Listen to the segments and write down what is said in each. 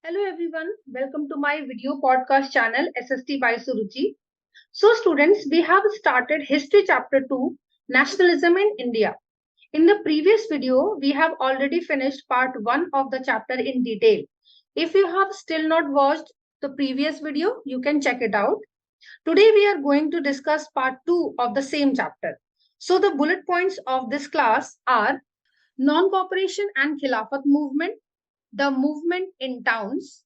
Hello everyone, welcome to my video podcast channel SST by Suruchi. So students, we have started History Chapter 2, Nationalism in India. In the previous video, we have already finished part 1 of the chapter in detail. If you have still not watched the previous video, you can check it out. Today we are going to discuss part 2 of the same chapter. So the bullet points of this class are non-cooperation and Khilafat movement, the movement in towns.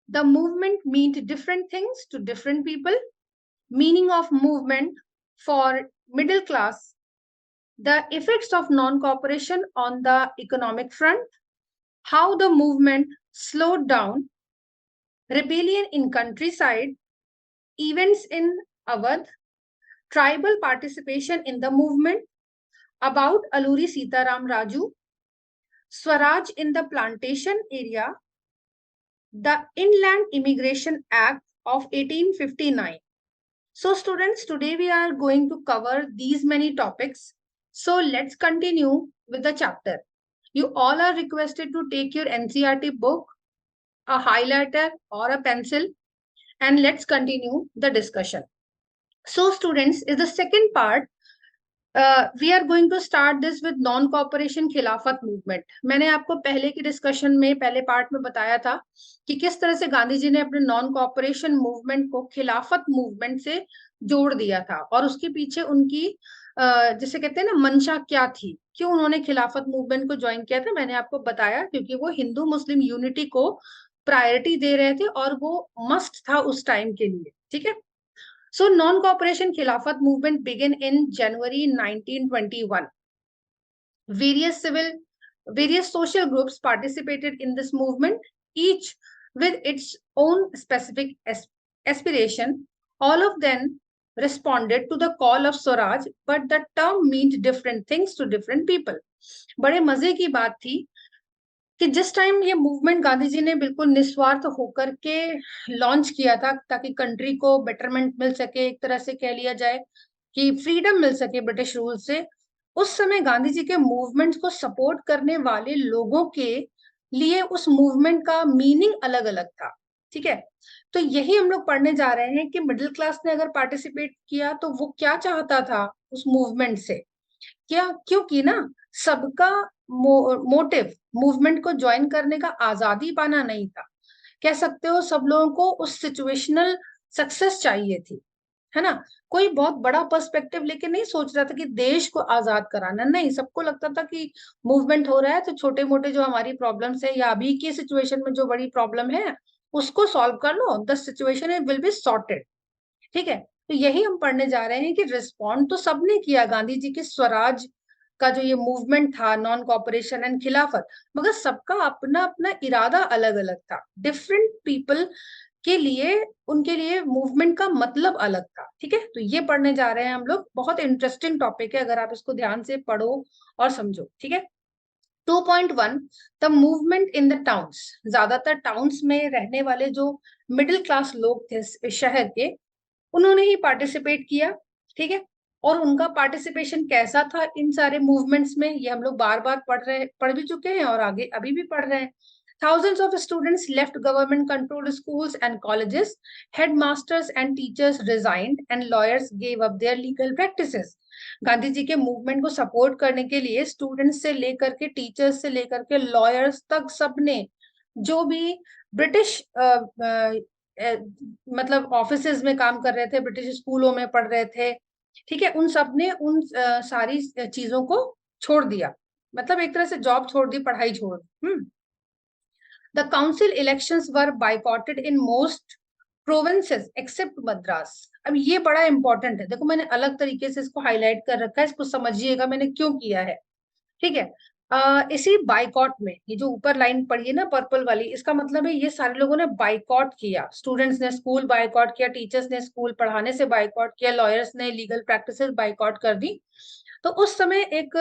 The movement meant different things to different people. Meaning of movement for middle class. The effects of non-cooperation on the economic front. How the movement slowed down. Rebellion in countryside. Events in Awadh. Tribal participation in the movement. About Alluri Sitaram Raju. Swaraj in the plantation area. The Inland Immigration Act of 1859. So students, today we are going to cover these many topics. So let's continue with the chapter. You all are requested to take your NCERT book, a highlighter or a pencil, and let's continue the discussion. So students, is the second part. We are going to start this with non cooperation खिलाफत movement. मैंने आपको पहले की discussion में पहले part में बताया था कि किस तरह से गांधी जी ने अपने नॉन कॉपरेशन मूवमेंट को खिलाफत मूवमेंट से जोड़ दिया था और उसके पीछे उनकी जिसे कहते हैं ना मंशा क्या थी, क्यों उन्होंने खिलाफत मूवमेंट को ज्वाइन किया था. मैंने आपको बताया क्योंकि वो हिंदू मुस्लिम यूनिटी को प्रायोरिटी दे रहे थे और वो मस्ट था उस टाइम के लिए. ठीक है. So non-cooperation Khilafat movement began in January 1921. Various social groups participated in this movement, each with its own specific aspiration. All of them responded to the call of Swaraj, but the term meant different things to different people. बड़े मजे की बात थी कि जिस time ये movement Gandhi ji ने बिल्कुल निस्वार्थ होकर के लॉन्च किया था ताकि कंट्री को बेटरमेंट मिल सके, एक तरह से कह लिया जाए कि फ्रीडम मिल सके ब्रिटिश रूल से, उस समय गांधी जी के मूवमेंट को सपोर्ट करने वाले लोगों के लिए उस मूवमेंट का मीनिंग अलग अलग था. ठीक है. तो यही हम लोग पढ़ने जा रहे हैं कि मिडिल क्लास ने अगर पार्टिसिपेट किया तो वो क्या चाहता था उस मूवमेंट से, क्या, क्योंकि ना सबका मोटिव मूवमेंट को ज्वाइन करने का आजादी पाना नहीं था. कह सकते हो सब लोगों को उस सिचुएशनल सक्सेस चाहिए थी, है ना. कोई बहुत बड़ा पर्सपेक्टिव लेके नहीं सोच रहा था कि देश को आजाद कराना, नहीं. सबको लगता था कि मूवमेंट हो रहा है तो छोटे मोटे जो हमारी प्रॉब्लम्स है या अभी की सिचुएशन में जो बड़ी प्रॉब्लम है उसको सॉल्व कर लो, the situation will be sorted. ठीक है. तो यही हम पढ़ने जा रहे हैं कि रिस्पॉन्ड तो सबने किया गांधी जी के स्वराज का जो ये मूवमेंट था, नॉन कॉपरेशन एंड खिलाफत, मगर सबका अपना अपना इरादा अलग अलग था. डिफरेंट पीपल के लिए उनके लिए मूवमेंट का मतलब अलग था. ठीक है. तो ये पढ़ने जा रहे हैं हम लोग. बहुत इंटरेस्टिंग टॉपिक है अगर आप इसको ध्यान से पढ़ो और समझो. ठीक है. 2.1 the movement in the towns. ज्यादातर टाउन्स में रहने वाले जो मिडिल क्लास लोग थे शहर के, उन्होंने ही पार्टिसिपेट किया. ठीक है. और उनका पार्टिसिपेशन कैसा था इन सारे मूवमेंट्स में, ये हम लोग बार बार पढ़ भी चुके हैं और आगे अभी भी पढ़ रहे हैं. Thousands of students left government-controlled schools and colleges. Headmasters and teachers resigned, and lawyers gave up their legal practices. Gandhi ji के मूवमेंट को सपोर्ट करने के लिए स्टूडेंट्स से लेकर के टीचर्स से लेकर के लॉयर्स तक सबने, जो भी ब्रिटिश मतलब ऑफिसेज में काम कर रहे थे, ब्रिटिश स्कूलों में पढ़ रहे थे, ठीक है, उन सब ने उन सारी चीजों को छोड़ दिया. मतलब एक तरह से जॉब छोड़ दी, पढ़ाई छोड़ दी. The council elections were boycotted in most provinces except Madras. अब ये बड़ा इंपॉर्टेंट है. देखो मैंने अलग तरीके से इसको हाईलाइट कर रखा है, इसको समझिएगा मैंने क्यों किया है. ठीक है. इसी बाइकॉट में ये जो ऊपर लाइन पड़ी है ना पर्पल वाली, इसका मतलब है ये सारे लोगों ने बाइकॉट किया. स्टूडेंट्स ने स्कूल बाइकॉट किया, टीचर्स ने स्कूल पढ़ाने से बाइकॉट किया, लॉयर्स ने लीगल प्रैक्टिसेस बाइकॉट कर दी. तो उस समय एक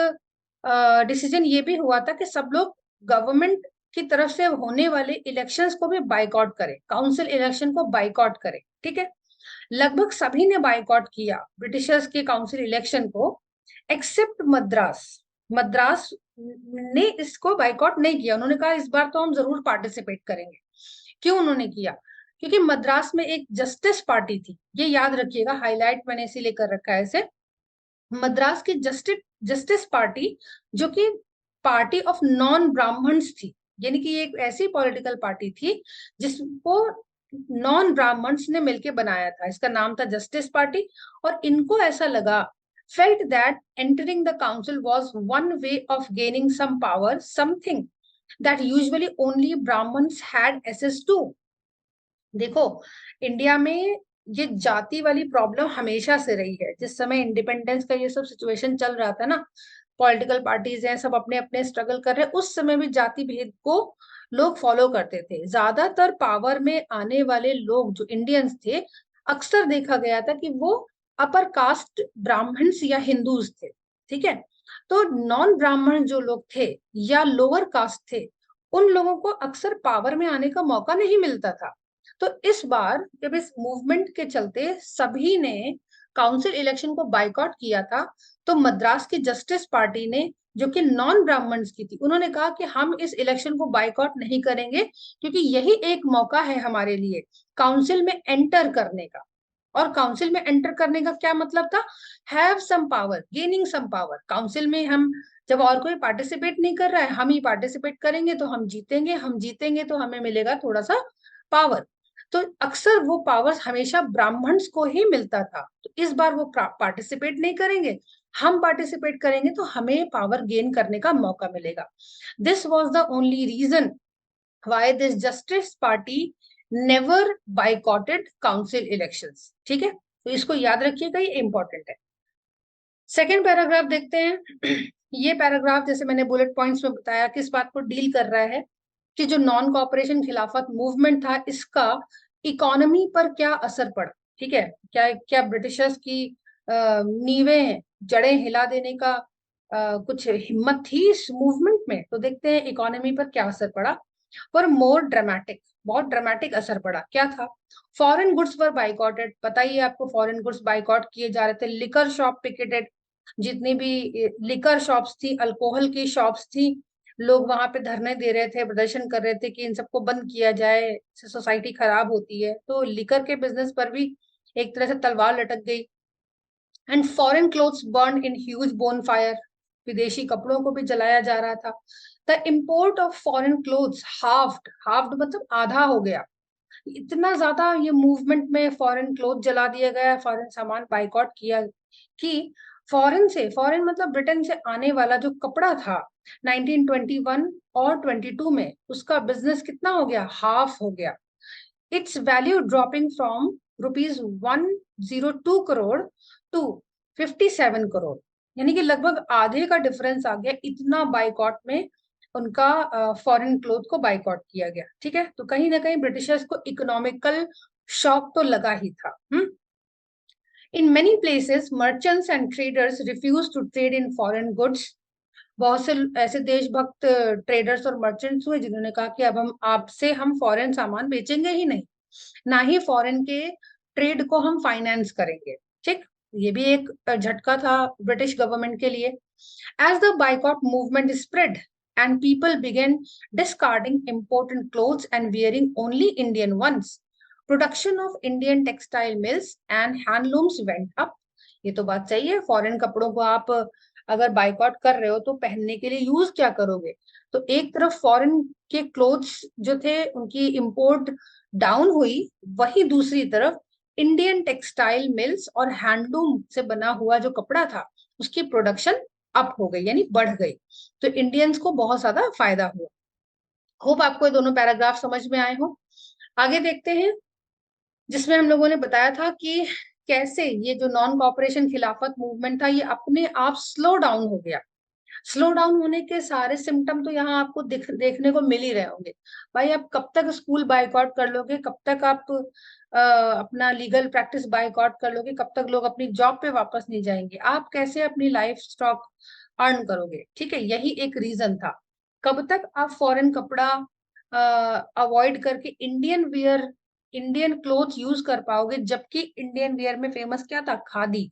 डिसीजन ये भी हुआ था कि सब लोग गवर्नमेंट की तरफ से होने वाले इलेक्शंस को भी बाइकआउट करें, काउंसिल इलेक्शन को बाइकआउट करें. ठीक है. लगभग सभी ने बाइकआउट किया ब्रिटिशर्स के काउंसिल इलेक्शन को, एक्सेप्ट मद्रास. मद्रास ने इसको बाइकआउट नहीं किया. उन्होंने कहा इस बार तो हम जरूर पार्टिसिपेट करेंगे. क्यों उन्होंने किया? क्योंकि मद्रास में एक जस्टिस पार्टी थी, ये याद रखिएगा, हाईलाइट मैंने इसीलिए कर रखा है इसे। मद्रास की जस्टिस पार्टी, जो कि पार्टी ऑफ नॉन ब्राह्मण्स थी, यानी कि ये एक ऐसी पॉलिटिकल पार्टी थी जिसको नॉन ब्राह्मण्स ने मिलकर बनाया था, इसका नाम था जस्टिस पार्टी। और इनको ऐसा लगा, felt that entering the council was one way of gaining some power, something that usually only Brahmins had access to। देखो, इंडिया में ये जाति वाली प्रॉब्लम हमेशा से रही है। जिस समय इंडिपेंडेंस का ये सब सिचुएशन चल रहा था ना, पॉलिटिकल पार्टीज हैं, सब अपने अपने स्ट्रगल कर रहे हैं, उस समय भी जाति भेद को लोग फॉलो करते थे। ज्यादातर पावर में आने वाले लोग जो इंडियंस थे, अक्सर देखा गया था कि वो अपर कास्ट ब्राह्मण्स या हिंदूज थे, ठीक है। तो नॉन ब्राह्मण जो लोग थे या लोअर कास्ट थे, उन लोगों को अक्सर पावर में आने का मौका नहीं मिलता था। तो इस बार जब इस मूवमेंट के चलते सभी ने काउंसिल इलेक्शन को बाइकआउट किया था, तो मद्रास की जस्टिस पार्टी ने, जो कि नॉन ब्राह्मण्स की थी, उन्होंने कहा कि हम इस इलेक्शन को बाइकआउट नहीं करेंगे, क्योंकि यही एक मौका है हमारे लिए काउंसिल में एंटर करने का। और काउंसिल में एंटर करने का क्या मतलब था? Have some power, gaining some power. Council में हम, जब और कोई पार्टिसिपेट नहीं कर रहा है, हम ही पार्टिसिपेट करेंगे तो हम जीतेंगे, हम जीतेंगे तो हमें मिलेगा थोड़ा सा पावर। तो अक्सर वो पावर हमेशा ब्राह्मण्स को ही मिलता था। तो इस बार वो पार्टिसिपेट नहीं करेंगे, हम पार्टिसिपेट करेंगे तो हमें पावर गेन करने का मौका मिलेगा। This was the only reason why this Justice Party never boycotted council elections. ठीक है, तो इसको याद रखिएगा, ये इंपॉर्टेंट है। सेकेंड पैराग्राफ देखते हैं। ये पैराग्राफ, जैसे मैंने बुलेट पॉइंट्स में बताया, किस बात को डील कर रहा है कि जो नॉन कॉपरेशन खिलाफत मूवमेंट था, इसका इकोनॉमी पर क्या असर पड़ा। ठीक है, क्या क्या ब्रिटिशर्स की नींवें, जड़ें हिला देने का कुछ हिम्मत थी इस मूवमेंट में। तो देखते हैं इकोनॉमी पर क्या असर पड़ा। पर मोर ड्रामेटिक, बहुत ड्रामेटिक असर पड़ा। क्या था? फॉरेन गुड्स पर बाइकॉटेड। बताइए आपको, फॉरेन गुड्स बाइकॉट किए जा रहे थे। लिकर शॉप पिकेटेड, जितनी भी लिकर शॉप्स थी, अल्कोहल की शॉप्स थी, लोग वहां पे धरने दे रहे थे, प्रदर्शन कर रहे थे कि इन सबको बंद किया जाए, इससे सोसाइटी खराब होती है। तो लिकर के बिजनेस पर भी एक तरह से तलवार लटक गई। And foreign clothes burn in huge bone fire, विदेशी कपड़ों को भी जलाया जा रहा था। The import of foreign clothes halved, halved मतलब आधा हो गया। इतना ज्यादा ये मूवमेंट में फॉरेन क्लोथ जला दिया गया, फॉरेन सामान बाइकआउट किया कि फॉरेन से, फॉरेन मतलब ब्रिटेन से आने वाला जो कपड़ा था 1921 और 22 में, उसका बिजनेस कितना हो गया? हाफ हो गया। It's value dropping from ₹102 crore to 57 crore, यानी कि लगभग आधे का डिफरेंस आ गया। इतना बाइकआउट में उनका फॉरेन क्लोथ को बाइकआउट किया गया। ठीक है, तो कहीं ना कहीं ब्रिटिशर्स को इकोनॉमिकल शॉक तो लगा ही था। In many places merchants and traders refuse to trade in foreign goods. बहुत से ऐसे देशभक्त ट्रेडर्स और मर्चेंट्स हुए जिन्होंने कहा कि अब हम आपसे, हम फॉरेन सामान बेचेंगे ही नहीं, ना ही फॉरेन के ट्रेड को हम फाइनेंस करेंगे। ठीक, ये भी एक झटका था ब्रिटिश गवर्नमेंट के लिए। As the boycott movement spread and people began discarding important clothes and wearing only Indian ones, production of Indian textile mills and handlooms went up। ये तो बात सही है, फॉरेन कपड़ों को आप अगर बाइकआउट कर रहे हो तो पहनने के लिए यूज क्या करोगे? तो एक तरफ फॉरेन के क्लोथ्स जो थे उनकी इंपोर्ट डाउन हुई, वही दूसरी तरफ इंडियन टेक्सटाइल मिल्स और हैंडलूम से बना हुआ जो कपड़ा था उसकी प्रोडक्शन अप हो गई, यानी बढ़ गई। तो इंडियंस को बहुत ज्यादा फायदा हुआ। होप आपको ये दोनों पैराग्राफ समझ में आए हो। आगे देखते हैं, जिसमें हम लोगों ने बताया था कि कैसे ये जो नॉन कॉपरेशन खिलाफत मूवमेंट था, ये अपने आप स्लो डाउन हो गया। स्लो डाउन होने के सारे सिम्टम तो यहाँ आपको देखने को मिल ही रहे होंगे। भाई, आप कब तक स्कूल बाइकआउट कर लोगे? कब तक आप अपना लीगल प्रैक्टिस बाइकआउट कर लोगे? कब तक लोग अपनी जॉब पे वापस नहीं जाएंगे? आप कैसे अपनी लाइफ स्टॉक अर्न करोगे? ठीक है, यही एक रीजन था। कब तक आप फॉरेन कपड़ा अवॉइड करके Indian wear, Indian cloth use कर पाओगे? जबकि इंडियन वियर में फेमस क्या था? खादी।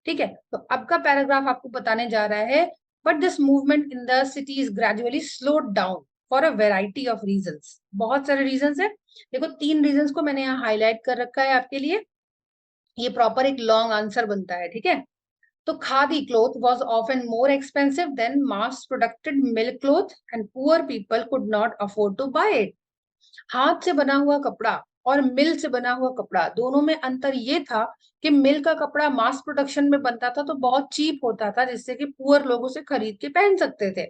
ठीक है, तो अब का पैराग्राफ आपको बताने जा रहा है, but this movement in the cities gradually slowed down for a variety of reasons. बहुत सारे रीजंस है, देखो 3 रीजंस को मैंने यहाँ हाईलाइट कर रखा है आपके लिए, ये प्रॉपर एक लॉन्ग आंसर बनता है, ठीक है। तो khadi cloth was often more expensive than mass produced mill cloth and poor people could not afford to buy it. हाथ से बना हुआ कपड़ा और मिल से बना हुआ कपड़ा, दोनों में अंतर ये था कि मिल का कपड़ा मास प्रोडक्शन में बनता था तो बहुत चीप होता था, जिससे कि पुअर लोग उसे खरीद के पहन सकते थे।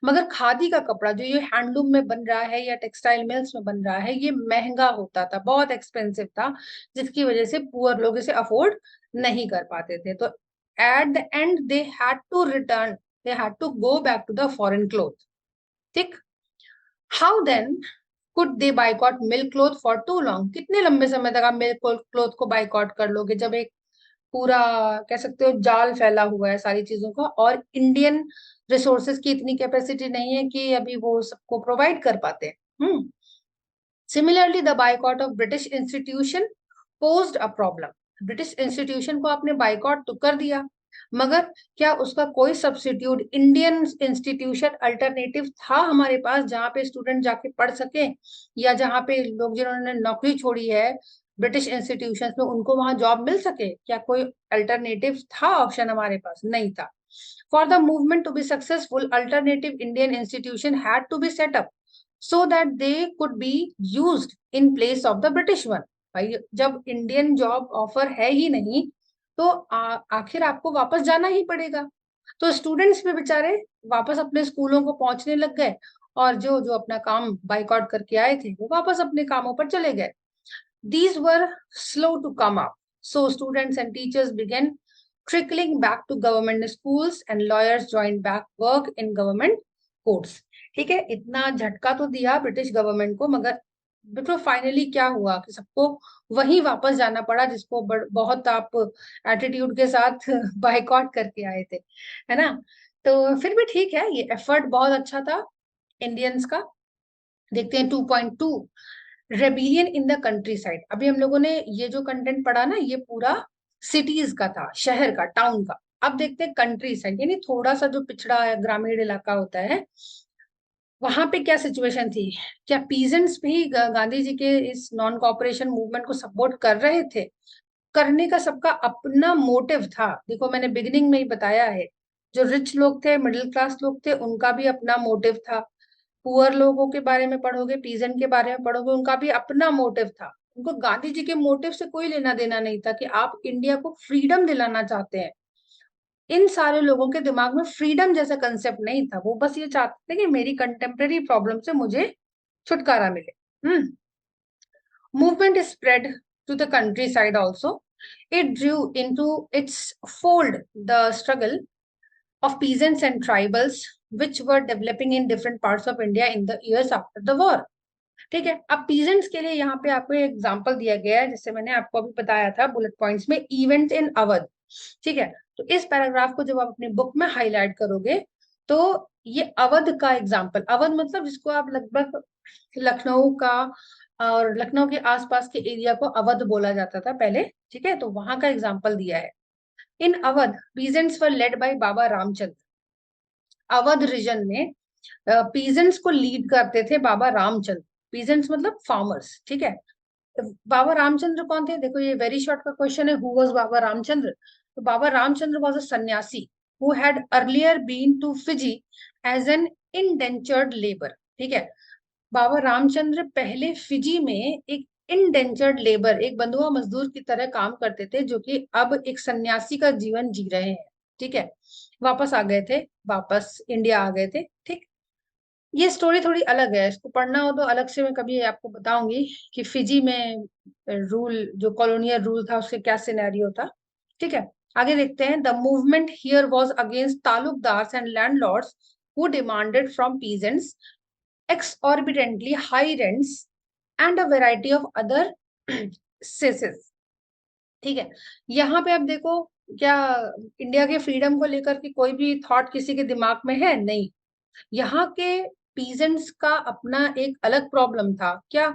मगर खादी का कपड़ा जो ये हैंडलूम में बन रहा है या टेक्सटाइल मिल्स में बन रहा है, ये महंगा होता था, बहुत एक्सपेंसिव था, जिसकी वजह से पुअर लोग इसे अफोर्ड नहीं कर पाते थे। तो at the end they had to go back to the foreign cloth. ठीक। How then could they boycott mill cloth for too long? कितने लंबे समय तक आप मिल्क क्लोथ को बाइकॉट कर लोगे, जब एक पूरा कह सकते हो जाल फैला हुआ है सारी चीजों का, और इंडियन रिसोर्सेज की इतनी कैपेसिटी नहीं है कि अभी वो सबको प्रोवाइड कर पाते हैं। Similarly the boycott of British institution posed a problem. British institution को आपने बाइकॉट तो कर दिया, मगर क्या उसका कोई सब्स्टिट्यूट, इंडियन इंस्टीट्यूशन अल्टरनेटिव था हमारे पास जहाँ पे स्टूडेंट जाके पढ़ सके, या जहाँ पे लोग जिन्होंने नौकरी छोड़ी है ब्रिटिश इंस्टीट्यूशन में उनको वहां जॉब मिल सके? क्या कोई अल्टरनेटिव था? ऑप्शन हमारे पास नहीं था। For the movement to be successful, alternative Indian institution had to be set up so that they could be used in place of the British one। भाई जब इंडियन जॉब ऑफर है ही नहीं तो आखिर आपको वापस जाना ही पड़ेगा। तो स्टूडेंट्स भी बेचारे वापस अपने स्कूलों को पहुंचने लग गए, और जो जो अपना काम बाइकआउट करके आए थे वो वापस अपने कामों पर चले गए। These were slow to come up, so students and teachers began trickling back to government schools and lawyers joined back work in government courts। ठीक है, इतना झटका तो दिया ब्रिटिश गवर्नमेंट को, मगर बिल्कुल फाइनली क्या हुआ कि सबको वहीं वापस जाना पड़ा जिसको बहुत आप एटीट्यूड के साथ बाइकआउट करके आए थे, है ना। तो फिर भी ठीक है, ये एफर्ट बहुत अच्छा था इंडियंस का। देखते हैं 2.2, rebellion in the country side. अभी हम लोगों ने ये जो कंटेंट पढ़ा ना, ये पूरा सिटीज का था, शहर का, टाउन का। अब देखते हैं कंट्री साइड, यानी थोड़ा सा जो पिछड़ा है, ग्रामीण इलाका होता है, वहां पे क्या सिचुएशन थी। क्या पीजेंट्स भी गांधी जी के इस नॉन कॉपरेशन मूवमेंट को सपोर्ट कर रहे थे? करने का सबका अपना मोटिव था। देखो मैंने बिगिनिंग में ही बताया है, जो रिच लोग थे, मिडिल क्लास लोग थे, उनका भी अपना मोटिव था। पुअर लोगों के बारे में पढ़ोगे, पीजेंट के बारे में पढ़ोगे, उनका भी अपना मोटिव था। उनको गांधी जी के मोटिव से कोई लेना देना नहीं था कि आप इंडिया को फ्रीडम दिलाना चाहते हैं। इन सारे लोगों के दिमाग में फ्रीडम जैसा कंसेप्ट नहीं था, वो बस ये चाहते थे कि मेरी कंटेम्प्रेरी प्रॉब्लम से मुझे छुटकारा मिले। Movement spread to the countryside also. It drew into its fold the struggle of peasants and tribals which were developing in different parts of India in the years after the war। ठीक है, अब peasants के लिए यहाँ पे आपको example दिया गया है, जिससे मैंने आपको अभी बताया था बुलेट पॉइंट्स में, इवेंट इन अवध। ठीक है, तो इस पैराग्राफ को जब आप अपनी बुक में हाईलाइट करोगे तो ये अवध का एग्जाम्पल, अवध मतलब जिसको आप लगभग लखनऊ का और लखनऊ के आसपास के एरिया को अवध बोला जाता था पहले। ठीक है, तो वहां का एग्जाम्पल दिया है। In Awadh peasants were led by Baba Ramchandra. Awadh region में पीजेंट्स को लीड करते थे बाबा रामचंद्र। पीजेंट्स मतलब फार्मर्स। ठीक है, बाबा रामचंद्र कौन थे? देखो ये वेरी शॉर्ट का क्वेश्चन है, हु वाज बाबा रामचंद्र? तो Baba Ramchandra was a sanyasi who had earlier been to Fiji as an indentured labour. ठीक है, बाबा रामचंद्र पहले फिजी में एक इंडेंचर्ड लेबर, एक बंधुआ मजदूर की तरह काम करते थे, जो कि अब एक सन्यासी का जीवन जी रहे हैं। ठीक है, वापस आ गए थे, वापस इंडिया आ गए थे। ठीक, ये स्टोरी थोड़ी अलग है, इसको पढ़ना हो तो अलग से मैं कभी आपको बताऊंगी कि फिजी में रूल, जो कॉलोनियल रूल था, उसके क्या सिनेरियो था। ठीक है, आगे देखते हैं। The movement here was against taluqdars and landlords who demanded from peasants exorbitantly high rents and a variety of other cesses। ठीक है, यहाँ पे आप देखो, क्या इंडिया के फ्रीडम को लेकर के कोई भी थॉट किसी के दिमाग में है? नहीं। यहाँ के पीजेंट्स का अपना एक अलग प्रॉब्लम था। क्या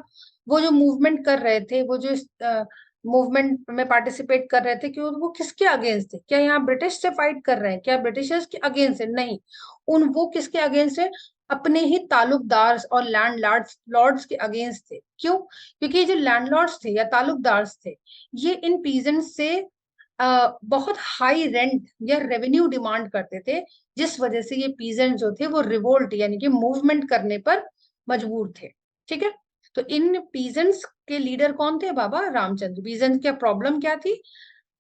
वो जो मूवमेंट कर रहे थे, वो जो मूवमेंट में पार्टिसिपेट कर रहे थे, कि वो किसके अगेंस्ट थे? क्या यहाँ ब्रिटिश से फाइट कर रहे हैं? क्या ब्रिटिशर्स के अगेंस्ट है? नहीं। वो किसके अगेंस्ट है? अपने ही तालुकदार और लैंड लॉर्ड्स के अगेंस्ट थे। क्यों? क्योंकि ये जो लैंडलॉर्ड्स थे या तालुकदार्स थे, ये इन पीजेंट्स से बहुत हाई रेंट या रेवेन्यू डिमांड करते थे, जिस वजह से ये पीजेंट जो थे वो रिवोल्ट यानी कि मूवमेंट करने पर मजबूर थे। ठीक है, तो इन पीजेंट्स के लीडर कौन थे? बाबा रामचंद्र। पीजेंट्स की प्रॉब्लम क्या थी?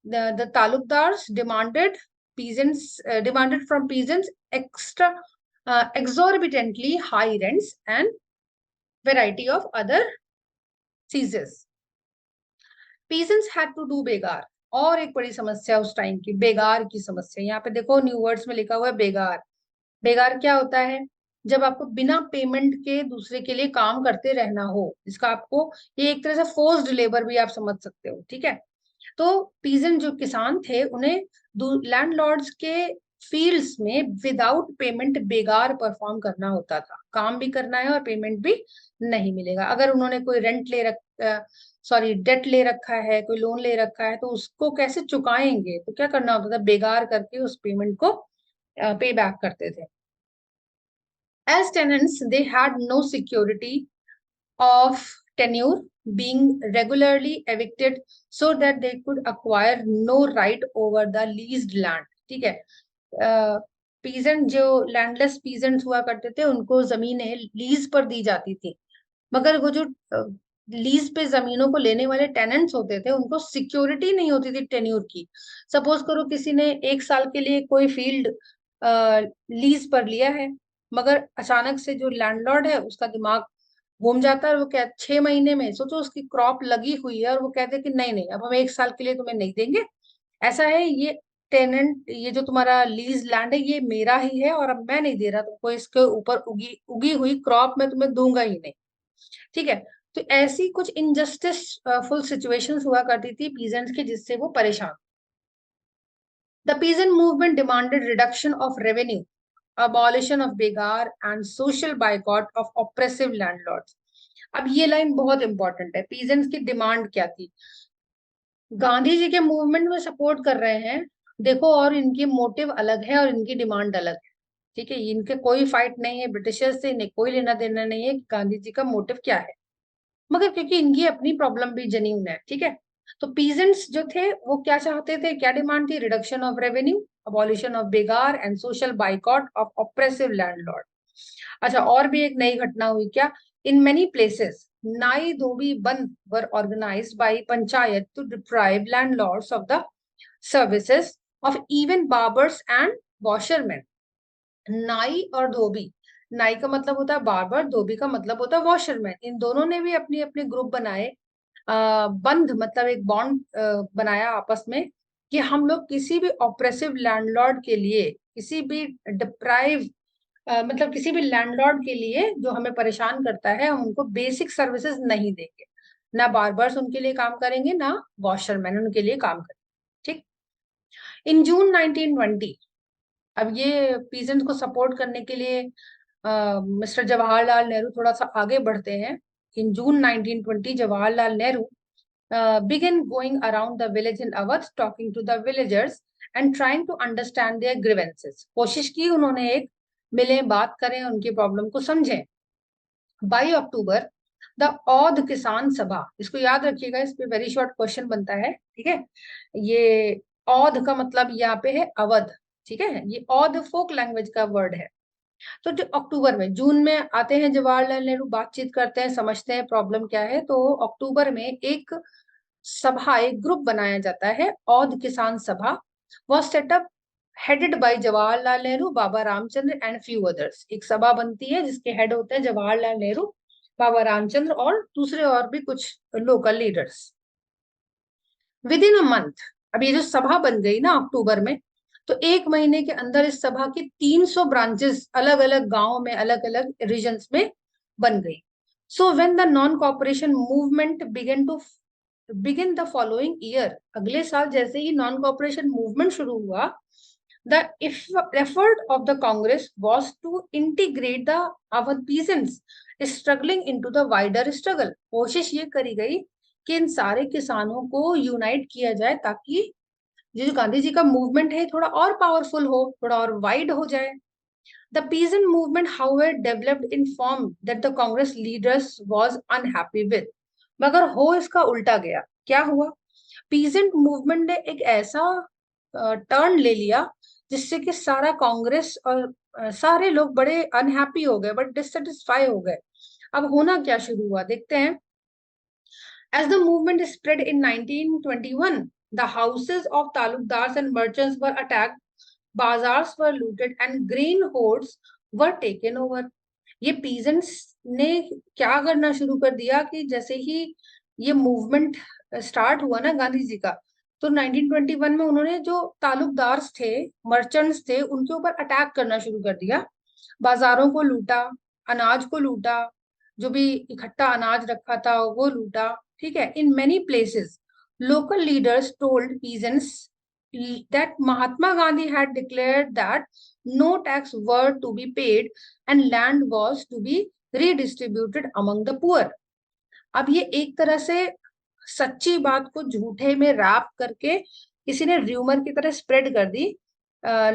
The taluqdars demanded from peasants exorbitantly high rents and variety of other seizures. Peasants had to do बेगार। और एक बड़ी समस्या उस टाइम की बेगार की समस्या, यहाँ पे देखो न्यू वर्ड्स में लिखा हुआ है बेगार। बेगार क्या होता है? जब आपको बिना पेमेंट के दूसरे के लिए काम करते रहना हो, इसका आपको ये एक तरह से फोर्स्ड लेबर भी आप समझ सकते हो। ठीक है, तो पीजेंट जो किसान थे उन्हें लैंडलॉर्ड्स के फील्ड्स में विदाउट पेमेंट बेगार परफॉर्म करना होता था। काम भी करना है और पेमेंट भी नहीं मिलेगा। अगर उन्होंने कोई डेट ले रखा है, कोई लोन ले रखा है, तो उसको कैसे चुकाएंगे? तो क्या करना होता था? बेगार करके उस पेमेंट को पे बैक करते थे। As tenants, they had no security of tenure, being regularly evicted so that they could acquire no right over the leased land. ठीक है, पीजेंट जो लैंडलेस पीजेंट्स हुआ करते थे उनको जमीनें लीज पर दी जाती थी, मगर वो जो लीज पे जमीनों को लेने वाले टेनेंट्स होते थे उनको सिक्योरिटी नहीं होती थी टेन्योर की। सपोज करो किसी ने 1 साल के लिए कोई फील्ड लीज पर लिया है, मगर अचानक से जो लैंडलॉर्ड है उसका दिमाग घूम जाता है और वो क्या 6 महीने में, सोचो उसकी क्रॉप लगी हुई है और वो कहते हैं कि नहीं नहीं अब हम 1 साल के लिए तुम्हें नहीं देंगे, ऐसा है ये टेनेंट, ये जो तुम्हारा लीज लैंड है ये मेरा ही है और अब मैं नहीं दे रहा तुमको, इसके ऊपर उगी उगी हुई क्रॉप मैं तुम्हें दूंगा ही नहीं। ठीक है, तो ऐसी कुछ इनजस्टिस फुल सिचुएशंस हुआ करती थी पीजेंट्स की, जिससे वो परेशान। The peasant movement demanded reduction of revenue, abolition of बेगार and social boycott of oppressive landlords. अब ये लाइन बहुत इंपॉर्टेंट है। पीजेंट्स की डिमांड क्या थी? गांधी जी के मूवमेंट में सपोर्ट कर रहे हैं, देखो, और इनकी मोटिव अलग है और इनकी डिमांड अलग है। ठीक है, इनके कोई फाइट नहीं है ब्रिटिशर्स से, इन्हें कोई लेना देना नहीं है कि गांधी जी का मोटिव क्या है, मगर क्योंकि इनकी अपनी प्रॉब्लम भी जेन्युइन है। ठीक है, तो पीजेंट्स जो थे वो क्या चाहते थे? क्या डिमांड थी? Reduction of revenue, abolition of begar and social boycott of oppressive landlord. अच्छा, और भी एक नई घटना हुई क्या? इन many places nai dhobi bandh were organised by panchayat to deprive landlords of the services of even barbers and washerman. नाई और धोबी, नाई का मतलब होता है बार्बर, धोबी का मतलब होता है वॉशरमैन, इन दोनों ने भी अपने अपने ग्रुप बनाए। बंध मतलब एक बॉन्ड बनाया आपस में कि हम लोग किसी भी ऑप्रेसिव लैंडलॉर्ड के लिए, किसी भी डिप्राइव मतलब किसी भी लैंडलॉर्ड के लिए जो हमें परेशान करता है, हम उनको बेसिक सर्विसेज नहीं देंगे। ना बार्बर्स उनके लिए काम करेंगे, ना वॉशरमैन उनके लिए काम करेंगे। ठीक, इन जून 1920, अब ये पीजेंट को सपोर्ट करने के लिए मिस्टर जवाहरलाल नेहरू थोड़ा सा आगे बढ़ते हैं। इन जून 1920 Jawaharlal Nehru began going around the village in Awadh talking to the villagers and trying to understand their grievances. कोशिश की उन्होंने एक मिले, बात करें, उनकी प्रॉब्लम को समझें। बाई अक्टूबर द औध किसान सभा, इसको याद रखिएगा, इस पे वेरी शॉर्ट क्वेश्चन बनता है। ठीक है, ये औध का मतलब यहाँ पे है अवध। ठीक है, ये औध फोक लैंग्वेज का वर्ड है। तो जो अक्टूबर में, जून में आते हैं जवाहरलाल नेहरू, बातचीत करते हैं, समझते हैं प्रॉब्लम क्या है, तो अक्टूबर में एक सभा, एक ग्रुप बनाया जाता है, औध किसान सभा। Was setup headed by Jawaharlal Nehru, Baba Ramchandra and few others. एक सभा बनती है जिसके हेड होते हैं जवाहरलाल नेहरू, बाबा रामचंद्र और दूसरे और भी कुछ local leaders. With in a month, अब ये जो सभा बन गई ना अक्टूबर में, तो 1 महीने के अंदर इस सभा की 300 ब्रांचेस अलग अलग गांवों में, अलग अलग रीजन्स में बन गई। So when the non cooperation movement begin the following year, अगले साल जैसे ही नॉन कॉपरेशन मूवमेंट शुरू हुआ, the effort of the Congress was to integrate the Awadh peasants struggling into the wider struggle. कोशिश ये करी गई कि इन सारे किसानों को यूनाइट किया जाए ताकि ये जो गांधी जी का मूवमेंट है थोड़ा और पावरफुल हो, थोड़ा और वाइड हो जाए। The peasant movement, however, developed in form that the Congress leaders was unhappy with. मगर हो इसका उल्टा गया. क्या हुआ? पीजेंट मूवमेंट ने एक ऐसा टर्न ले लिया जिससे कि सारा कांग्रेस और सारे लोग बड़े अनहैप्पी हो गए, बट डिससेटिस्फाई हो गए. अब होना क्या शुरू हुआ देखते हैं. As the movement spread in 1921, the houses of talukdars and merchants were attacked, bazaars were looted, and grain hoards were taken over. ये peasants ने क्या करना शुरू कर दिया कि जैसे ही ये मूवमेंट स्टार्ट हुआ ना गांधी जी का, तो 1921 में उन्होंने जो तालुकदार्स थे, मर्चेंट्स थे, उनके ऊपर अटैक करना शुरू कर दिया. बाजारों को लूटा, अनाज को लूटा, जो भी इकट्ठा अनाज रखा था वो लूटा. ठीक है. इन many places local leaders told peasants that Mahatma Gandhi had declared that no tax were to be paid and land was to be redistributed among the poor. अब ये एक तरह से सच्ची बात को झूठे में रैप करके किसी ने र्यूमर की तरह स्प्रेड कर दी.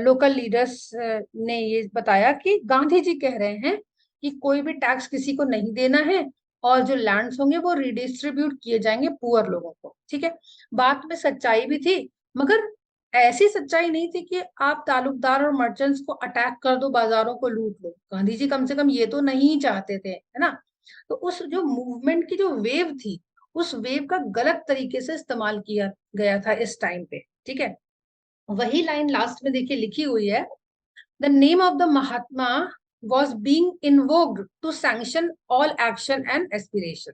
लोकल लीडर्स ने ये बताया कि गांधी जी कह रहे हैं कि कोई भी टैक्स किसी को नहीं देना है और जो लैंड्स होंगे वो रिडिस्ट्रीब्यूट किए जाएंगे पुअर लोगों को. ठीक है. बात में सच्चाई भी थी, मगर ऐसी सच्चाई नहीं थी कि आप तालुकदार और मर्चेंट्स को अटैक कर दो, बाजारों को लूट लो. गांधी जी कम से कम ये तो नहीं चाहते थे, है ना. तो उस जो मूवमेंट की जो वेव थी, उस वेव का गलत तरीके से इस्तेमाल किया गया था इस टाइम पे. ठीक है. वही लाइन लास्ट में देखिए लिखी हुई है, the name of the Mahatma was being invoked to sanction all action and aspiration.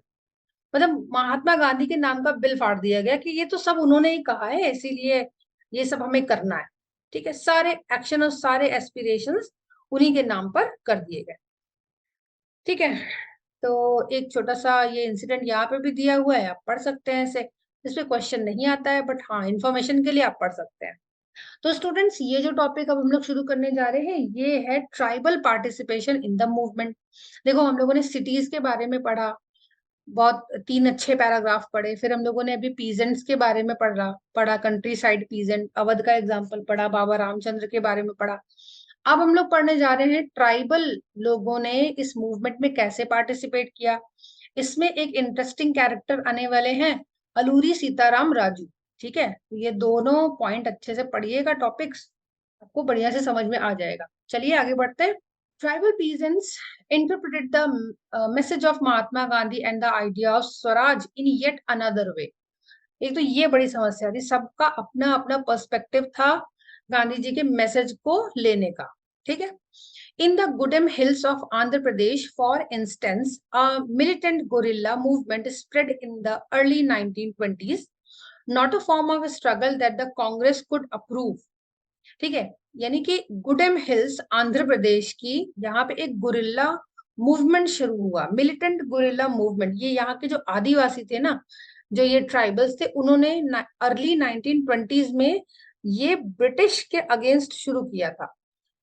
मतलब महात्मा गांधी के नाम का बिल फाड़ दिया गया कि ये तो सब उन्होंने ही कहा है, इसीलिए ये सब हमें करना है. ठीक है. सारे एक्शन और सारे एस्पिरेशंस उन्हीं के नाम पर कर दिए गए. ठीक है. तो एक छोटा सा ये इंसिडेंट यहाँ पे भी दिया हुआ है, आप पढ़ सकते हैं इसे. इसमें क्वेश्चन नहीं आता है, बट हाँ इन्फॉर्मेशन के लिए आप पढ़ सकते हैं. तो स्टूडेंट्स, ये जो टॉपिक अब हम लोग शुरू करने जा रहे हैं ये है tribal participation in the movement. देखो हम लोगों ने सिटीज के बारे में पढ़ा, बहुत 3 अच्छे पैराग्राफ पढ़े. फिर हम लोगों ने अभी पीजेंट्स के बारे में पढ़ा कंट्री साइड पीजेंट, अवध का एग्जाम्पल पढ़ा, बाबा रामचंद्र के बारे में पढ़ा. अब हम लोग पढ़ने जा रहे हैं ट्राइबल लोगों ने इस मूवमेंट में कैसे पार्टिसिपेट किया. इसमें एक इंटरेस्टिंग कैरेक्टर आने वाले हैं, अलूरी सीताराम राजू. ठीक है. ये दोनों पॉइंट अच्छे से पढ़िएगा, टॉपिक्स आपको बढ़िया से समझ में आ जाएगा. चलिए आगे बढ़ते हैं. Tribal peasants interpreted the message of Mahatma Gandhi and the idea of Swaraj in yet another way. एक तो ये बड़ी समस्या थी, सबका अपना अपना पर्सपेक्टिव था गांधी जी के मैसेज को लेने का. ठीक है. In the Gudem Hills of Andhra Pradesh, for instance, a militant guerrilla movement spread in the early 1920s, not a form of struggle that the Congress could approve. ठीक है. यानी कि गुडेम हिल्स आंध्र प्रदेश की, यहाँ पे एक गुरिल्ला मूवमेंट शुरू हुआ, मिलिटेंट गुरिल्ला मूवमेंट. ये यहाँ के जो आदिवासी थे ना, जो ये ट्राइबल्स थे, उन्होंने अर्ली 1920s में ये ब्रिटिश के अगेंस्ट शुरू किया था.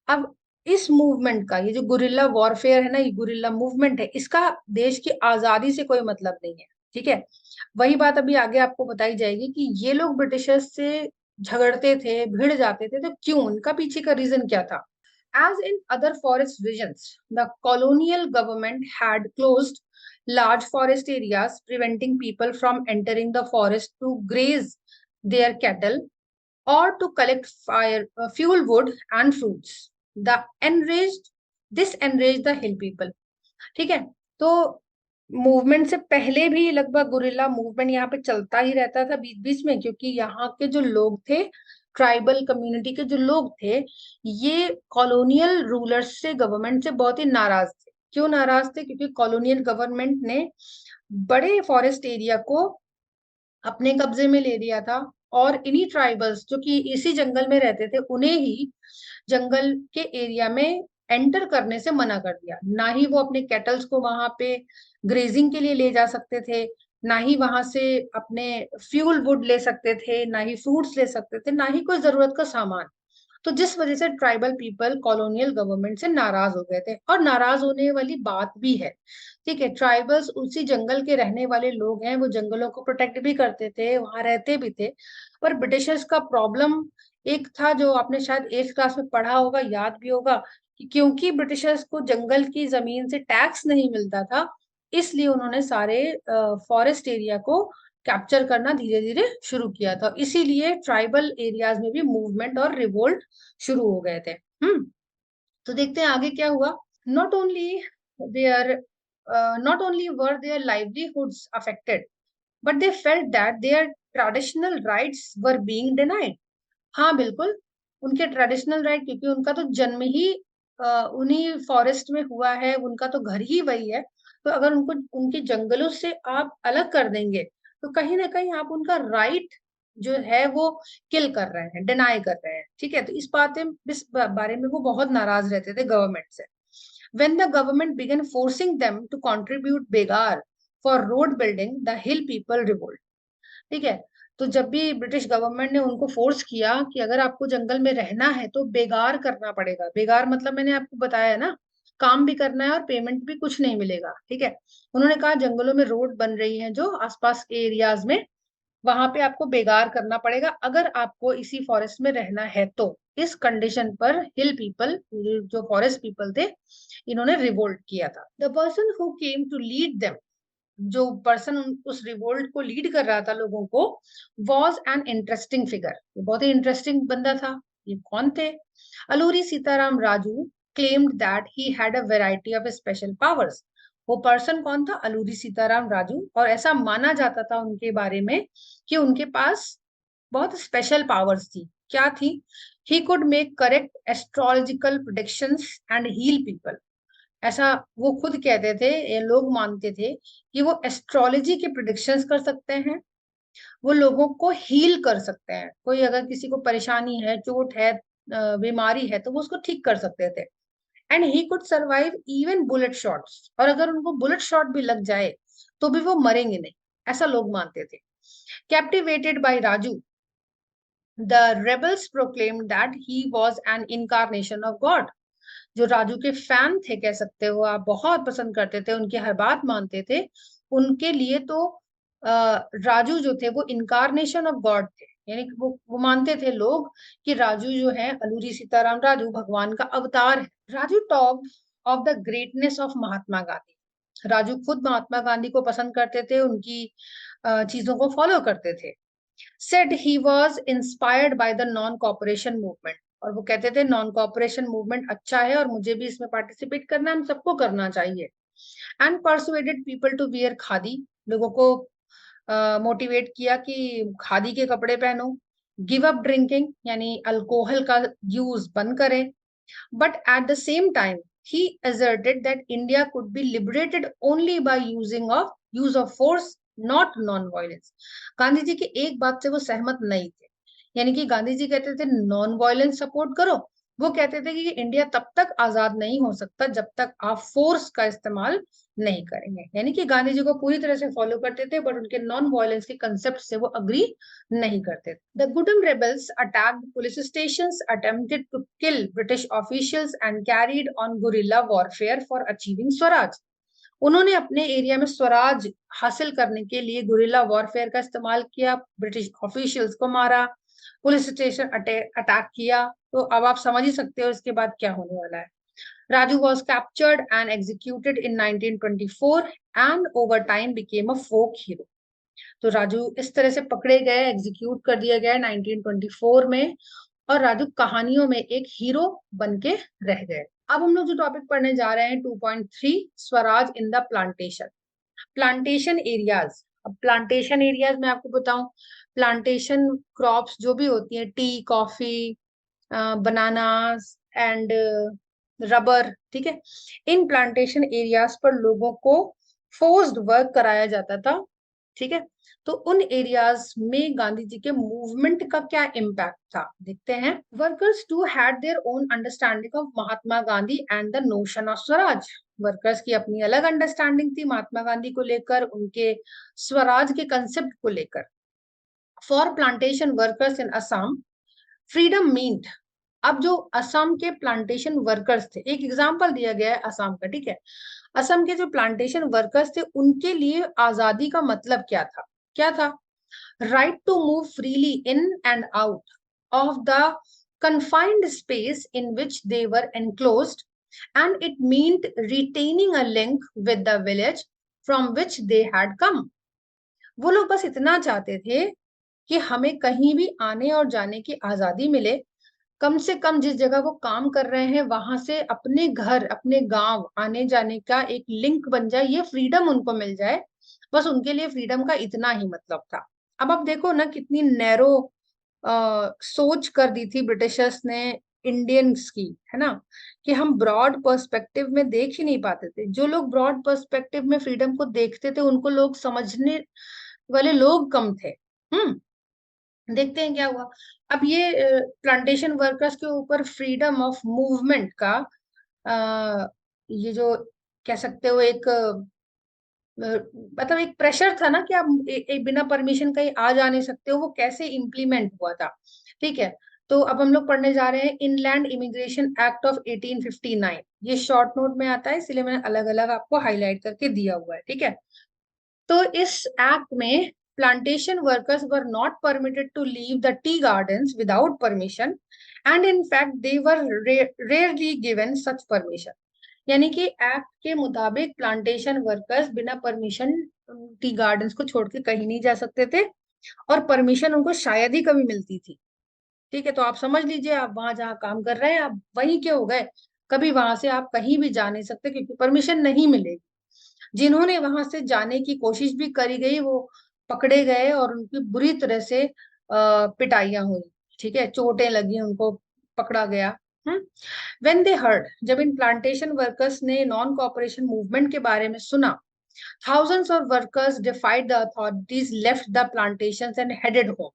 अब इस मूवमेंट का, ये जो गुरिल्ला वॉरफेयर है ना, ये गुरिल्ला मूवमेंट है, इसका देश की आजादी से कोई मतलब नहीं है. ठीक है. वही बात अभी आगे आपको बताई जाएगी कि ये लोग ब्रिटिशर्स से झगड़ते थे, भिड़ जाते थे, तो क्यों, उनका पीछे का रीजन क्या था. As in other forest regions, the colonial government had closed large forest areas, preventing people from entering the forest to graze their cattle or to collect fuel wood and fruits. This enraged the hill people. ठीक है. तो movement से पहले भी लगभग guerrilla movement यहाँ पे चलता ही रहता था बीच बीच में, क्योंकि यहाँ के जो लोग थे, ट्राइबल कम्युनिटी के जो लोग थे, ये कॉलोनियल रूलर्स से, गवर्नमेंट से बहुत ही नाराज थे. क्यों नाराज थे? क्योंकि कॉलोनियल गवर्नमेंट ने बड़े फॉरेस्ट एरिया को अपने कब्जे में ले लिया था, और इन्हीं ट्राइबल्स जो कि इसी जंगल में रहते थे, उन्हें ही जंगल के एरिया में एंटर करने से मना कर दिया. ना ही वो अपने कैटल्स को वहां पे ग्रेजिंग के लिए ले जा सकते थे, ना ही वहां से अपने फ्यूल वुड ले सकते थे, ना ही फ्रूट्स ले सकते थे, ना ही कोई जरूरत का सामान. तो जिस वजह से ट्राइबल पीपल कॉलोनियल गवर्नमेंट से नाराज हो गए थे, और नाराज होने वाली बात भी है. ठीक है. ट्राइबल्स उसी जंगल के रहने वाले लोग हैं, वो जंगलों को प्रोटेक्ट भी करते थे, वहां रहते भी थे. पर ब्रिटिशर्स का प्रॉब्लम एक था, जो आपने शायद 8th क्लास में पढ़ा होगा, याद भी होगा, क्योंकि ब्रिटिशर्स को जंगल की जमीन से टैक्स नहीं मिलता था, इसलिए उन्होंने सारे फॉरेस्ट एरिया को कैप्चर करना धीरे धीरे शुरू किया था। इसीलिए ट्राइबल एरियाज में भी मूवमेंट और रिवोल्ट शुरू हो गए थे। तो देखते हैं आगे क्या हुआ। Not only there not only were their livelihoods affected, but they felt that their traditional rights were being denied. हाँ बिल्कुल, उनके ट्रेडिशनल राइट, क्योंकि उनका तो जन्म ही उन्हीं फॉरेस्ट में हुआ है, उनका तो घर ही वही है। तो अगर उनको उनके जंगलों से आप अलग कर देंगे तो कहीं ना कहीं आप उनका राइट जो है वो किल कर रहे हैं, डिनाई कर रहे हैं। ठीक है, तो इस बारे में वो बहुत नाराज रहते थे गवर्नमेंट से। When the government began forcing them to contribute begar for road building, the hill people revolt. ठीक है, तो जब भी ब्रिटिश गवर्नमेंट ने उनको फोर्स किया कि अगर आपको जंगल में रहना है तो बेगार करना पड़ेगा। बेगार मतलब मैंने आपको बताया है ना, काम भी करना है और पेमेंट भी कुछ नहीं मिलेगा। ठीक है, उन्होंने कहा जंगलों में रोड बन रही है जो आसपास एरियाज में, वहां पे आपको बेगार करना पड़ेगा अगर आपको इसी फॉरेस्ट में रहना है तो। इस कंडीशन पर हिल पीपल, जो फॉरेस्ट पीपल थे, इन्होंने रिवोल्ट किया था। The person who came to lead them, जो पर्सन उस रिवोल्ट को लीड कर रहा था लोगों को, वॉज एन इंटरेस्टिंग फिगर। बहुत ही इंटरेस्टिंग बंदा था। ये कौन थे? Alluri Sitaram Raju claimed that he had a variety of special powers. वो पर्सन कौन था? अलूरी सीताराम राजू। और ऐसा माना जाता था उनके बारे में कि उनके पास बहुत स्पेशल पावर्स थी। क्या थी? He could make correct astrological predictions and heal people. ऐसा वो खुद कहते थे, ये लोग मानते थे कि वो एस्ट्रोलॉजी के प्रिडिक्शंस कर सकते हैं, वो लोगों को हील कर सकते हैं। कोई अगर किसी को परेशानी है, चोट है, बीमारी है, तो वो उसको ठीक कर सकते थे। And he could survive even bullet shots, और अगर उनको बुलेट शॉट भी लग जाए तो भी वो मरेंगे नहीं, ऐसा लोग मानते थे। Captivated by Raju, the rebels proclaimed that he was an incarnation of God. जो राजू के फैन थे कह सकते हो आप, बहुत पसंद करते थे, उनकी हर बात मानते थे, उनके लिए तो राजू जो थे वो इनकारनेशन ऑफ गॉड थे। यानी कि वो मानते थे लोग कि राजू जो है, अलूरी सीताराम राजू, भगवान का अवतार है। Raju talk of the greatness of Mahatma Gandhi. Raju खुद महात्मा गांधी को पसंद करते थे, उनकी चीजों को फॉलो करते थे। said he was inspired by the non cooperation movement, और वो कहते थे नॉन कॉपरेशन मूवमेंट अच्छा है और मुझे भी इसमें पार्टिसिपेट करना है, हम सबको करना चाहिए। And persuaded people to wear khadi, लोगों को मोटिवेट किया कि खादी के कपड़े पहनो। गिव अप ड्रिंकिंग, यानी अल्कोहल का यूज बंद करें। But at the same time he asserted that India could be liberated only by use of force, not non-violence. Gandhi ji की एक बात से वो सहमत नहीं थे, यानी कि गांधी जी कहते थे नॉन वायलेंस सपोर्ट करो, वो कहते थे कि इंडिया तब तक आजाद नहीं हो सकता जब तक आप फोर्स का इस्तेमाल नहीं करेंगे। यानी कि गांधी जी को पूरी तरह से फॉलो करते थे, बट उनके नॉन वायलेंस के कंसेप्ट से वो अग्री नहीं करते थे। The Gudem rebels attacked police stations, attempted to kill British officials and carried on guerrilla warfare for achieving swaraj. उन्होंने अपने एरिया में स्वराज हासिल करने के लिए गुरिल्ला वॉरफेयर का इस्तेमाल किया, ब्रिटिश ऑफिशियल्स को मारा, पुलिस स्टेशन अटैक किया। तो अब आप समझ ही सकते हो इसके बाद क्या होने वाला है। Raju was captured and executed in 1924 and over time became a folk hero. तो राजू इस तरह से पकड़े गए, एग्जीक्यूट कर दिया गया 1924 में, और राजू कहानियों में एक हीरो बन के रह गए। अब हम लोग जो टॉपिक पढ़ने जा रहे हैं 2.3, Swaraj in the plantation. Plantation areas. अब प्लांटेशन एरियाज में आपको बताऊं, प्लांटेशन क्रॉप्स जो भी होती है, T, coffee, bananas and rubber, ठीक है, इन प्लांटेशन एरियाज पर लोगों को फोर्स्ड वर्क कराया जाता था। ठीक है, तो उन एरियाज में गांधी जी के मूवमेंट का क्या इम्पैक्ट था देखते हैं। Workers too had their own understanding of Mahatma Gandhi and the notion of swaraj. Workers की अपनी अलग अंडरस्टैंडिंग थी महात्मा गांधी को लेकर, उनके स्वराज के कंसेप्ट को लेकर। For plantation workers in Assam, freedom meant, अब जो असम के प्लांटेशन वर्कर्स थे, एक एग्जांपल दिया गया है असम का, ठीक है, असम के जो प्लांटेशन वर्कर्स थे उनके लिए आजादी का मतलब क्या था? क्या था? Right to move freely in and out of the confined space in which they were enclosed, and it meant retaining a link with the village from which they had come. वो लोग बस इतना चाहते थे कि हमें कहीं भी आने और जाने की आजादी मिले, कम से कम जिस जगह वो काम कर रहे हैं वहां से अपने घर, अपने गांव आने जाने का एक लिंक बन जाए, ये फ्रीडम उनको मिल जाए। बस उनके लिए फ्रीडम का इतना ही मतलब था। अब आप देखो ना कितनी नैरो सोच कर दी थी ब्रिटिशर्स ने इंडियंस की, है ना, कि हम ब्रॉड पर्सपेक्टिव में देख ही नहीं पाते थे। जो लोग ब्रॉड पर्सपेक्टिव में फ्रीडम को देखते थे उनको लोग समझने वाले लोग कम थे। देखते हैं क्या हुआ। अब ये प्लांटेशन वर्कर्स के ऊपर फ्रीडम ऑफ मूवमेंट का ये जो कह सकते हो एक मतलब एक प्रेशर था ना कि आप एक बिना परमिशन कहीं आ जा नहीं सकते हो, वो कैसे इम्प्लीमेंट हुआ था। ठीक है, तो अब हम लोग पढ़ने जा रहे हैं इनलैंड इमिग्रेशन एक्ट ऑफ 1859। ये शॉर्ट नोट में आता है इसलिए मैंने अलग अलग आपको हाईलाइट करके दिया हुआ है। ठीक है, तो इस एक्ट में plantation workers were not permitted to leave the tea gardens without permission, and in fact they were rarely given such permission। यानी कि एक्ट के मुताबिक प्लांटेशन वर्कर्स बिना परमिशन टी गार्डन्स को छोड़ के कहीं नहीं जा सकते थे, और परमिशन उनको शायद ही कभी मिलती थी। ठीक है, तो आप समझ लीजिए आप वहां जहाँ काम कर रहे हैं आप वहीं के हो गए, कभी वहां से आप कहीं भी जा नहीं सकते क्योंकि परमिशन नहीं मिलेगी। जिन्होंने वहां से जाने की कोशिश भी करी गई वो पकड़े गए और उनकी बुरी तरह से पिटाइयां हुई। ठीक है, चोटें लगी, उनको पकड़ा गया। व्हेन दे हर्ड, जब इन प्लांटेशन वर्कर्स ने नॉन कॉपरेशन मूवमेंट के बारे में सुना, thousands of workers defied the authorities, left the plantations and headed home।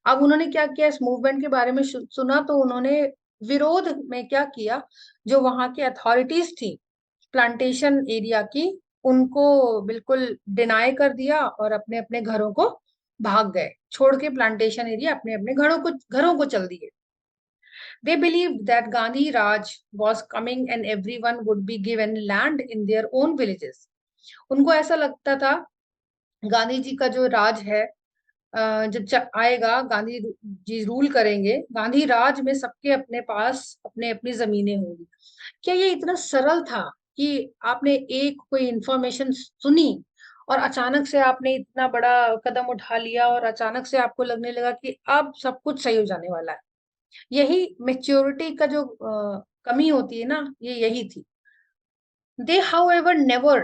अब उन्होंने क्या किया, इस मूवमेंट के बारे में सुना तो उन्होंने विरोध में क्या किया, जो वहां की अथॉरिटीज थी प्लांटेशन एरिया की, उनको बिल्कुल डिनाई कर दिया और अपने अपने घरों को भाग गए, छोड़ के प्लांटेशन एरिया अपने अपने घरों को चल दिए। They believed that Gandhi Raj was coming and everyone would be given land in their own villages। उनको ऐसा लगता था गांधी जी का जो राज है जब आएगा, गांधी जी रूल करेंगे, गांधी राज में सबके अपने पास अपने अपनी जमीनें होंगी। क्या ये इतना सरल था कि आपने एक कोई इंफॉर्मेशन सुनी और अचानक से आपने इतना बड़ा कदम उठा लिया और अचानक से आपको लगने लगा कि अब सब कुछ सही हो जाने वाला है? यही मेच्योरिटी का जो कमी होती है ना, ये यही थी। दे however never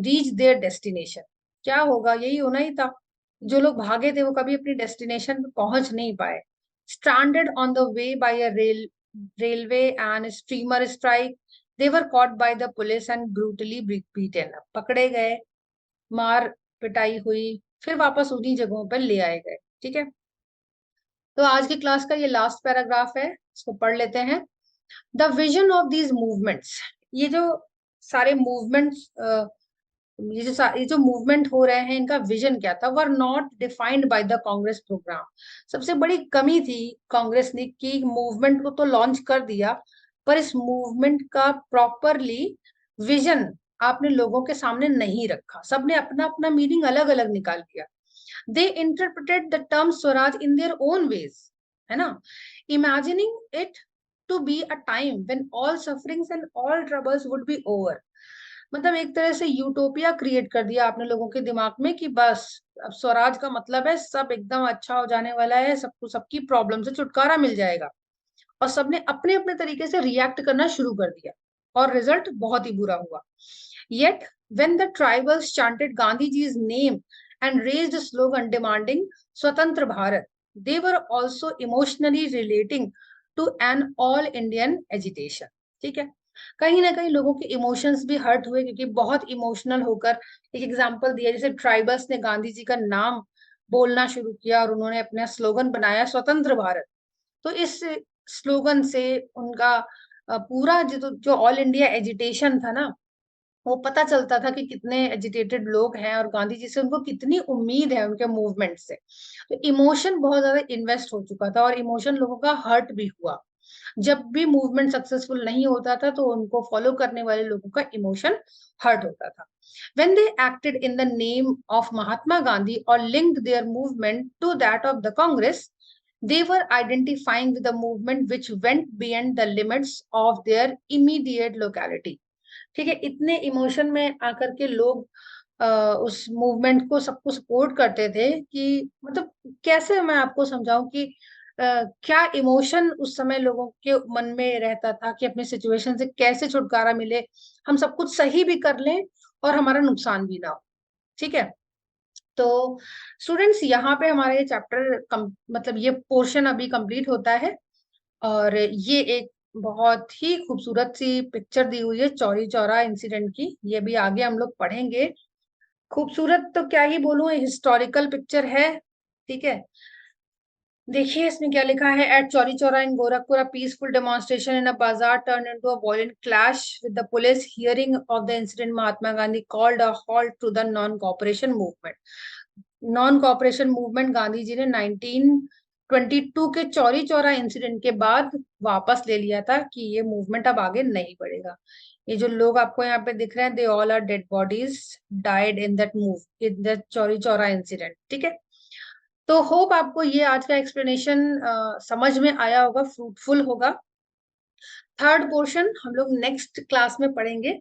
reach their destination। क्या होगा, यही होना ही था, जो लोग भागे थे वो कभी अपनी डेस्टिनेशन पे पहुंच नहीं पाए। Stranded on the way by a railway and steamer strike, they were caught by the police and brutally beaten। पकड़े गए, मार पिटाई हुई, फिर वापस उन्हीं जगहों पर ले आए गए। ठीक है, तो आज की क्लास का ये लास्ट पैराग्राफ है, इसको पढ़ लेते हैं। The vision of these movements, ये जो सारे मूवमेंट्स, ये जो मूवमेंट हो रहे हैं इनका विजन क्या था, were not defined by the Congress programme. सबसे बड़ी कमी थी कांग्रेस ने कि मूवमेंट को तो लॉन्च कर दिया पर इस मूवमेंट का प्रॉपरली विजन आपने लोगों के सामने नहीं रखा, सबने अपना अपना मीनिंग अलग अलग निकाल दिया। They interpreted the term swaraj in their own ways, है ना, imagining it to be a time when all sufferings and all troubles would be over। मतलब एक तरह से यूटोपिया क्रिएट कर दिया आपने लोगों के दिमाग में कि बस अब स्वराज का मतलब है सब एकदम अच्छा हो जाने वाला है, सबको सबकी प्रॉब्लम से छुटकारा मिल जाएगा, और सबने अपने अपने तरीके से रिएक्ट करना शुरू कर दिया और रिजल्ट बहुत ही बुरा हुआ। Yet when the tribals chanted Gandhiji's name and raised a slogan demanding Swatantra Bharat, they were also emotionally relating to an all Indian agitation। ठीक है, कहीं ना कहीं लोगों के इमोशंस भी हर्ट हुए क्योंकि बहुत इमोशनल होकर, एक एग्जांपल दिया जैसे ट्राइबल्स ने गांधी जी का नाम बोलना शुरू किया और उन्होंने अपना स्लोगन बनाया स्वतंत्र भारत। तो इस स्लोगन से उनका पूरा जो ऑल इंडिया एजिटेशन था ना, वो पता चलता था कि कितने एजिटेटेड लोग हैं और गांधी जी से उनको कितनी उम्मीद है उनके मूवमेंट से। तो इमोशन बहुत ज्यादा इन्वेस्ट हो चुका था और इमोशन लोगों का हर्ट भी हुआ। जब भी मूवमेंट सक्सेसफुल नहीं होता था तो उनको फॉलो करने वाले लोगों का इमोशन हर्ट होता था। When they acted in the name of Mahatma Gandhi or linked their movement to that of the Congress, They were identifying with a movement which went beyond the limits of their immediate locality. ठीक है, इतने emotion में आकर के लोग उस movement को सबको सपोर्ट करते थे कि मतलब कैसे मैं आपको समझाऊं कि क्या इमोशन उस समय लोगों के मन में रहता था कि अपने सिचुएशन से कैसे छुटकारा मिले, हम सब कुछ सही भी कर लें और हमारा नुकसान भी ना हो। ठीक है, तो स्टूडेंट्स यहाँ पे हमारा ये चैप्टर मतलब ये पोर्शन अभी कंप्लीट होता है। और ये एक बहुत ही खूबसूरत सी पिक्चर दी हुई है चौरी चौरा इंसिडेंट की, ये भी आगे हम लोग पढ़ेंगे। खूबसूरत तो क्या ही बोलूं, हिस्टोरिकल पिक्चर है। ठीक है, देखिए इसमें क्या लिखा है। At Chauri Chaura in Gorakhpur, peaceful demonstration in a bazaar turn into a violent clash with the police. Hearing of the incident, Mahatma Gandhi called a halt to the non cooperation movement. Non cooperation movement Gandhi ji ने 1922 के चौरी चौरा इंसिडेंट के बाद वापस ले लिया था कि ये मूवमेंट अब आगे नहीं बढ़ेगा। ये जो लोग आपको यहाँ पे दिख रहे हैं, they all are dead bodies died in that in that Chauri Chaura incident. ठीक है, तो होप आपको ये आज का एक्सप्लेनेशन समझ में आया होगा, फ्रूटफुल होगा। थर्ड पोर्शन हम लोग नेक्स्ट क्लास में पढ़ेंगे।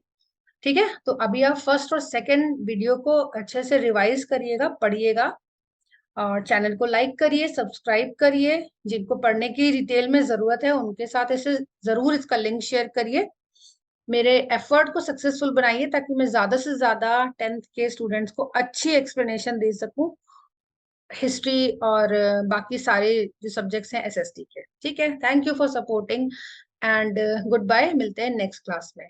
ठीक है, तो अभी आप फर्स्ट और सेकंड वीडियो को अच्छे से रिवाइज करिएगा, पढ़िएगा, और चैनल को लाइक करिए, सब्सक्राइब करिए। जिनको पढ़ने की डिटेल में जरूरत है उनके साथ इसे जरूर इसका लिंक शेयर करिए। मेरे एफर्ट को सक्सेसफुल बनाइए ताकि मैं ज्यादा से ज्यादा 10th के स्टूडेंट्स को अच्छी एक्सप्लेनेशन दे सकूं, हिस्ट्री और बाकी सारे जो सब्जेक्ट्स हैं एसएसटी के। ठीक है, thank you for supporting and goodbye, मिलते हैं नेक्स्ट क्लास में।